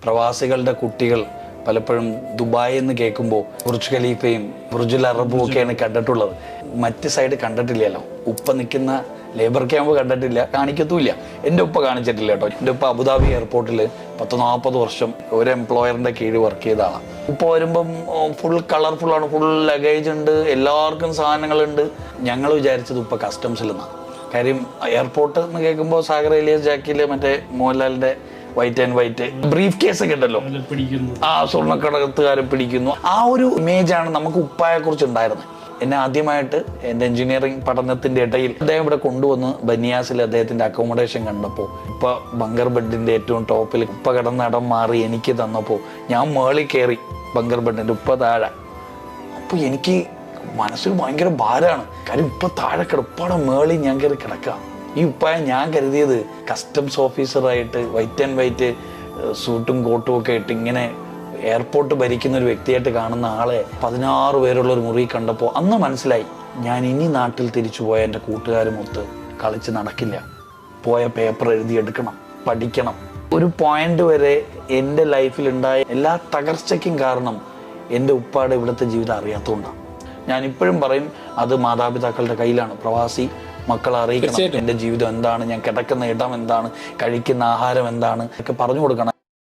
പ്രവാസികളുടെ കുട്ടികൾ പലപ്പോഴും ദുബായ് എന്ന് കേൾക്കുമ്പോൾ ബുർജ് ഖലീഫയും ബുർജുൽ അറബും ഒക്കെയാണ് കണ്ടിട്ടുള്ളത്. മറ്റ് സൈഡ് കണ്ടിട്ടില്ലല്ലോ. ഉപ്പ നിൽക്കുന്ന ലേബർ ക്യാമ്പ് കണ്ടിട്ടില്ല, കാണിക്കത്തുമില്ല. എൻ്റെ ഉപ്പ കാണിച്ചിട്ടില്ല കേട്ടോ. എൻ്റെ ഉപ്പ അബുദാബി എയർപോർട്ടിൽ 40 വർഷം ഒരു എംപ്ലോയറിൻ്റെ കീഴിൽ വർക്ക് ചെയ്ത ആളാണ്. ഉപ്പ വരുമ്പം ഫുൾ കളർഫുള്ളാണ്, ഫുൾ ലഗേജ് ഉണ്ട്, എല്ലാവർക്കും സാധനങ്ങളുണ്ട്. ഞങ്ങൾ വിചാരിച്ചത് ഉപ്പ കസ്റ്റംസിൽ നിന്നാണ്. കാര്യം എയർപോർട്ട് എന്ന് കേൾക്കുമ്പോൾ സാഗർ എലിയസ് ജാക്കിയിലെ മറ്റേ മോഹൻലാലിൻ്റെ white and white brief case ഒക്കെ ഉണ്ടല്ലോ, ആ സ്വർണ്ണക്കടത്തുകാരെ പിടിക്കുന്നു, ആ ഒരു ഇമേജാണ് നമുക്ക് ഉപ്പായെ കുറിച്ച് ഉണ്ടായിരുന്നത്. എന്നെ ആദ്യമായിട്ട് എൻ്റെ എഞ്ചിനീയറിംഗ് പഠനത്തിൻ്റെ ഇടയിൽ അദ്ദേഹം ഇവിടെ കൊണ്ടുവന്ന് ബനിയാസിൽ അദ്ദേഹത്തിൻ്റെ അക്കോമഡേഷൻ കണ്ടപ്പോൾ ഉപ്പ ബങ്കർ ബെഡിൻ്റെ ഏറ്റവും ടോപ്പിൽ ഉപ്പ കിടന്നിടം മാറി എനിക്ക് തന്നപ്പോൾ ഞാൻ മേളിൽ കയറി ബങ്കർ ബെഡിൻ്റെ ഉപ്പ താഴെ. അപ്പോൾ എനിക്ക് മനസ്സിൽ ഭയങ്കര ഭാരമാണ്. കാര്യം ഉപ്പ താഴെ കിടപ്പാടെ മേളിൽ ഞാൻ കയറി കിടക്കുക. ഈ ഉപ്പായ ഞാൻ കരുതിയത് കസ്റ്റംസ് ഓഫീസറായിട്ട് വൈറ്റ് ആൻഡ് വൈറ്റ് സൂട്ടും കോട്ടും ഒക്കെ ഇട്ട് ഇങ്ങനെ എയർപോർട്ട് ഭരിക്കുന്ന ഒരു വ്യക്തിയായിട്ട് കാണുന്ന ആളെ 16 പേരുള്ള ഒരു മുറി കണ്ടപ്പോൾ അന്ന് മനസ്സിലായി, ഞാൻ ഇനി നാട്ടിൽ തിരിച്ചു പോയ എൻ്റെ കൂട്ടുകാരുമൊത്ത് കളിച്ച് നടക്കില്ല. പോയ പേപ്പർ എഴുതിയെടുക്കണം, പഠിക്കണം. ഒരു പോയിന്റ് വരെ എൻ്റെ ലൈഫിലുണ്ടായ എല്ലാ തകർച്ചയ്ക്കും കാരണം എൻ്റെ ഉപ്പാടെ ഇവിടുത്തെ ജീവിതം അറിയാത്തതുകൊണ്ടാണ്. ഞാനിപ്പോഴും പറയും, അത് മാതാപിതാക്കളുടെ കയ്യിലാണ്. പ്രവാസി മക്കളെ അറിയിക്കണം എൻ്റെ ജീവിതം എന്താണ്, ഞാൻ കിടക്കുന്ന ഇടം എന്താണ്, കഴിക്കുന്ന ആഹാരം എന്താണ് ഒക്കെ പറഞ്ഞു കൊടുക്കണം.